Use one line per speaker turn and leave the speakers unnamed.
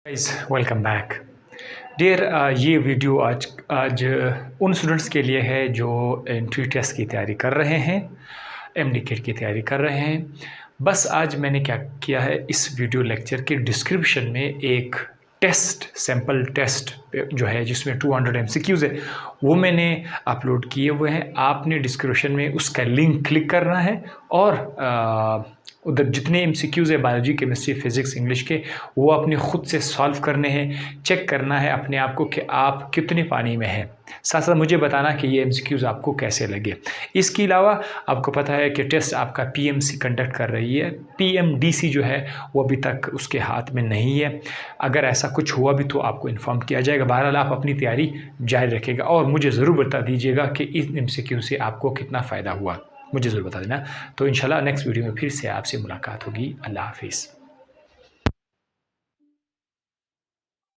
Guys welcome back dear. ये video आज उन स्टूडेंट्स के लिए है जो एंट्री टेस्ट की तैयारी कर रहे हैं, एमडी-कैट की तैयारी कर रहे हैं। बस आज मैंने क्या किया है, इस वीडियो लेक्चर के डिस्क्रिप्शन में एक टेस्ट, सैम्पल टेस्ट जो है जिसमें 200 MCQs है, वो मैंने अपलोड किए हुए हैं। आपने डिस्क्रिप्शन में उसका लिंक क्लिक करना है और उधर जितने MCQs है बायोलॉजी, केमिस्ट्री, फिज़िक्स, इंग्लिश के, वो अपने ख़ुद से सॉल्व करने हैं। चेक करना है अपने आप को कि आप कितने पानी में हैं। साथ साथ मुझे बताना कि ये MCQs आपको कैसे लगे। इसके अलावा आपको पता है कि टेस्ट आपका PMC कंडक्ट कर रही है, PMDC जो है वो अभी तक उसके हाथ में नहीं है। अगर ऐसा कुछ हुआ भी तो आपको इन्फॉर्म किया जाएगा। बहरहाल आप अपनी तैयारी जारी रखिएगा और मुझे ज़रूर बता दीजिएगा कि इस MCQ से आपको कितना फ़ायदा हुआ, मुझे ज़रूर बता देना। तो इंशाल्लाह नेक्स्ट वीडियो में फिर से आपसे मुलाकात होगी। अल्लाह हाफिज़।